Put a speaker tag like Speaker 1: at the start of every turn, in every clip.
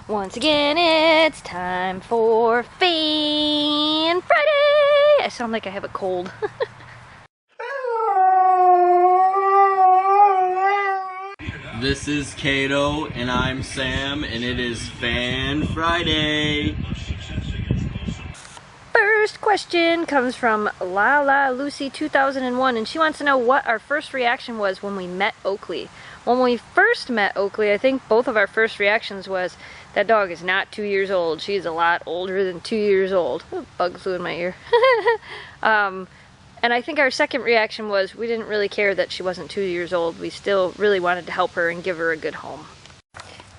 Speaker 1: Once again, it's time for Fan Friday! I sound like I have a cold.
Speaker 2: This is Kato, and I'm Sam, and it is Fan Friday!
Speaker 1: First question comes from Lala Lucy 2001, and she wants to know what our first reaction was when we met Oakley. When we first met Oakley, I think both of our first reactions was, that dog is not 2 years old. She's a lot older than 2 years old. Oh, bug flew in my ear. And I think our second reaction was we didn't really care that she wasn't 2 years old. We still really wanted to help her and give her a good home.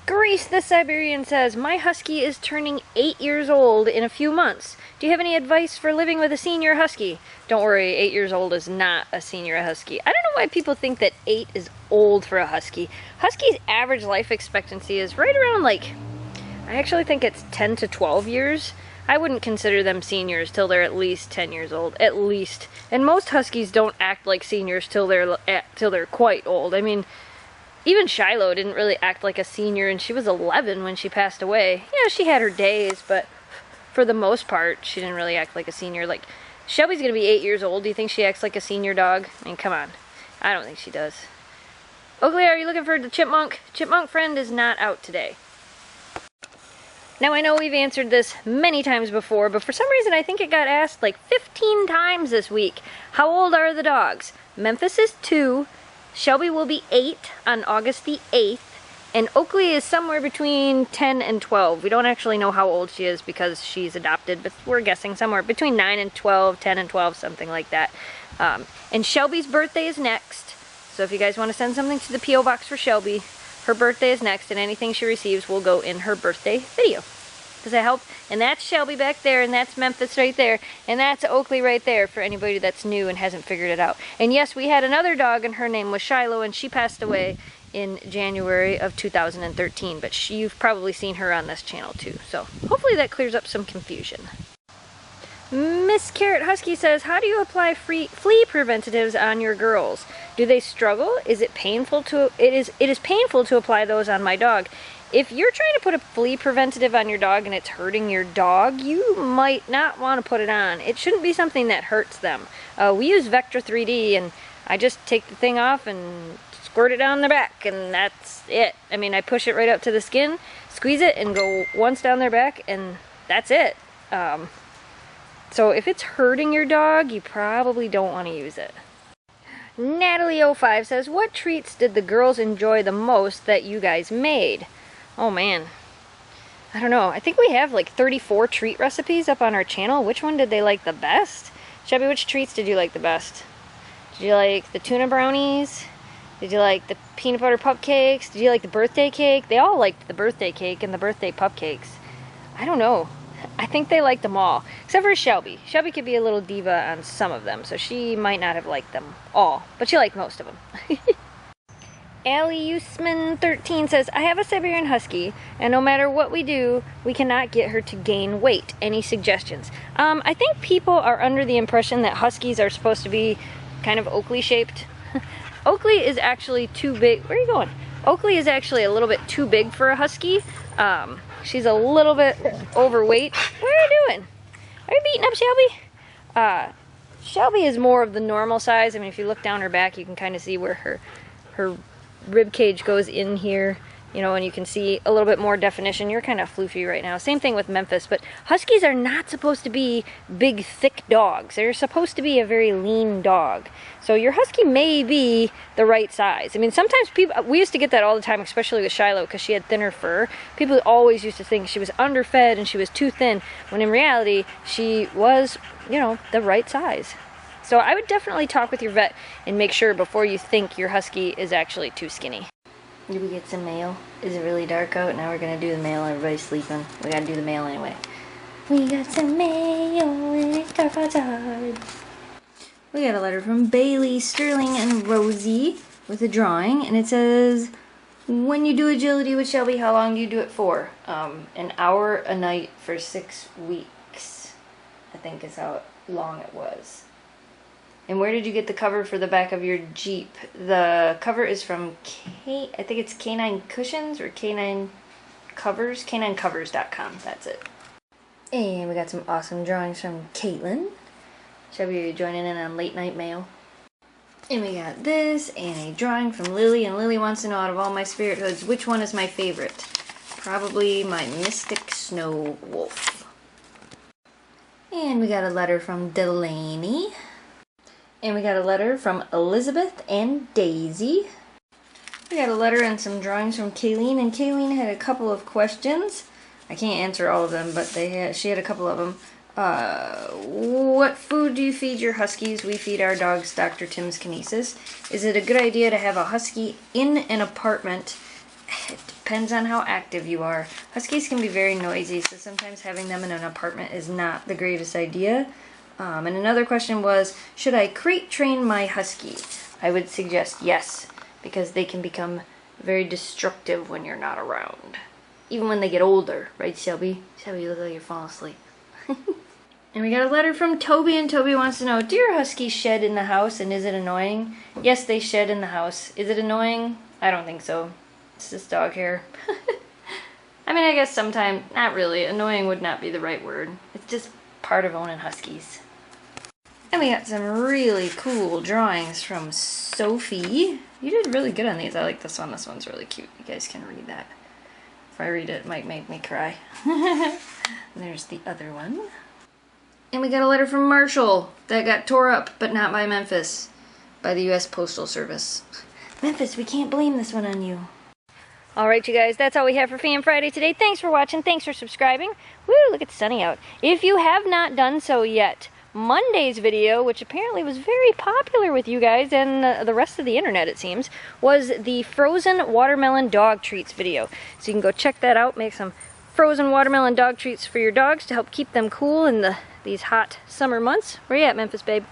Speaker 1: Grease the Siberian says, my husky is turning 8 years old in a few months. Do you have any advice for living with a senior husky? Don't worry, 8 years old is not a senior husky. I don't know why people think that 8 is old for a husky. Husky's average life expectancy is right around I actually think it's 10 to 12 years. I wouldn't consider them seniors till they're at least 10 years old, at least. And most huskies don't act like seniors till they're quite old. I mean, even Shiloh didn't really act like a senior, and she was 11 when she passed away. Yeah, she had her days, but for the most part, she didn't really act like a senior. Like, Shelby's gonna be 8 years old. Do you think she acts like a senior dog? I mean, come on. I don't think she does. Oakley, are you looking for the chipmunk? Chipmunk friend is not out today. Now, I know we've answered this many times before, but for some reason I think it got asked like 15 times this week. How old are the dogs? Memphis is 2, Shelby will be 8 on August the 8th, and Oakley is somewhere between 10 and 12. We don't actually know how old she is because she's adopted, but we're guessing somewhere between 9 and 12, 10 and 12, something like that. And Shelby's birthday is next, so if you guys want to send something to the P.O. Box for Shelby, her birthday is next, and anything she receives will go in her birthday video. Does that help? And that's Shelby back there, and that's Memphis right there, and that's Oakley right there for anybody that's new and hasn't figured it out. And yes, we had another dog, and her name was Shiloh, and she passed away in January of 2013, but you've probably seen her on this channel too. So hopefully that clears up some confusion. Miss Carrot Husky says, how do you apply flea preventatives on your girls? Do they struggle? Is it painful to, it is painful to apply those on my dog. If you're trying to put a flea preventative on your dog and it's hurting your dog, you might not want to put it on. It shouldn't be something that hurts them. We use Vector 3D, and I just take the thing off and squirt it down their back, and that's it. I mean, I push it right up to the skin, squeeze it, and go once down their back, and that's it. So if it's hurting your dog, you probably don't want to use it. Natalie05 says, what treats did the girls enjoy the most that you guys made? Oh man, I don't know. I think we have like 34 treat recipes up on our channel. Which one did they like the best? Shelby, which treats did you like the best? Did you like the tuna brownies? Did you like the peanut butter cupcakes? Did you like the birthday cake? They all liked the birthday cake and the birthday cupcakes. I don't know. I think they liked them all, except for Shelby. Shelby could be a little diva on some of them, so she might not have liked them all, but she liked most of them. Allie Usman 13 says, I have a Siberian Husky, and no matter what we do, we cannot get her to gain weight. Any suggestions? I think people are under the impression that Huskies are supposed to be kind of Oakley shaped. Oakley is actually too big. Where are you going? Oakley is actually a little bit too big for a Husky. She's a little bit overweight. What are you doing? Are you beating up Shelby? Shelby is more of the normal size. I mean, if you look down her back, you can kind of see where her rib cage goes in here, you know, and you can see a little bit more definition. You're kind of floofy right now. Same thing with Memphis, but Huskies are not supposed to be big, thick dogs. They're supposed to be a very lean dog. So your Husky may be the right size. I mean, sometimes people, we used to get that all the time, especially with Shiloh, because she had thinner fur. People always used to think she was underfed and she was too thin, when in reality, she was, you know, the right size. So I would definitely talk with your vet and make sure before you think your Husky is actually too skinny. Did we get some mail? Is it really dark out? Now we're going to do the mail. Everybody's sleeping. We got to do the mail anyway. We got some mail and it's dark outside. We got a letter from Bailey, Sterling, and Rosie with a drawing. And it says, when you do agility with Shelby, how long do you do it for? An hour a night for 6 weeks. I think is how long it was. And where did you get the cover for the back of your Jeep? The cover is from I think it's Canine Cushions or Canine covers, caninecovers.com, that's it. And we got some awesome drawings from Caitlin. She'll be joining in on late night mail. And we got this, and a drawing from Lily, and Lily wants to know out of all my Spirithoods, which one is my favorite? Probably my Mystic Snow Wolf. And we got a letter from Delaney. And we got a letter from Elizabeth and Daisy. We got a letter and some drawings from Kayleen, and Kayleen had a couple of questions. I can't answer all of them, but she had a couple of them. What food do you feed your huskies? We feed our dogs Dr. Tim's Kinesis. Is it a good idea to have a husky in an apartment? It depends on how active you are. Huskies can be very noisy, so sometimes having them in an apartment is not the greatest idea. And another question was, should I crate train my husky? I would suggest yes, because they can become very destructive when you're not around. Even when they get older, right, Shelby? Shelby, you look like you're falling asleep. And we got a letter from Toby, and Toby wants to know, do your huskies shed in the house, and is it annoying? Yes, they shed in the house. Is it annoying? I don't think so. It's just dog hair. I mean, I guess sometimes, not really. Annoying would not be the right word. It's just part of owning huskies. And we got some really cool drawings from Sophie. You did really good on these. I like this one. This one's really cute. You guys can read that. If I read it, it might make me cry. There's the other one. And we got a letter from Marshall that got tore up, but not by Memphis, by the U.S. Postal Service. Memphis, we can't blame this one on you. Alright, you guys, that's all we have for Fan Friday today. Thanks for watching. Thanks for subscribing. Woo, look, it's sunny out. If you have not done so yet, Monday's video, which apparently was very popular with you guys and the rest of the internet, it seems, was the frozen watermelon dog treats video. So you can go check that out, make some frozen watermelon dog treats for your dogs to help keep them cool in these hot summer months. Where you at, Memphis, babe?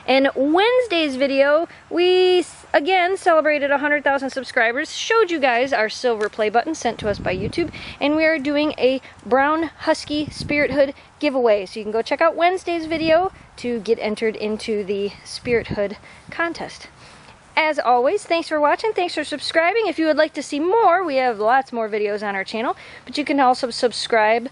Speaker 1: And Wednesday's video, we again celebrated 100,000 subscribers, showed you guys our silver play button sent to us by YouTube, and we are doing a brown husky spirit hood giveaway. So you can go check out Wednesday's video to get entered into the spirit hood contest. As always, thanks for watching, thanks for subscribing. If you would like to see more, we have lots more videos on our channel, but you can also subscribe.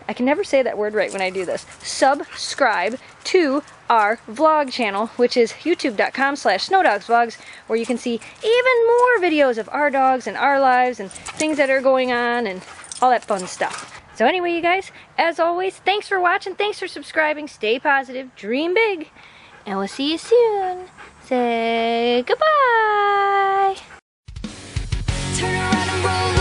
Speaker 1: I can never say that word right when I do this. Subscribe to our vlog channel, which is youtube.com/snowdogsvlogs, where you can see even more videos of our dogs and our lives and things that are going on and all that fun stuff. So anyway, you guys, as always, thanks for watching, thanks for subscribing, stay positive, dream big, and we'll see you soon. Say goodbye. Turn around and roll.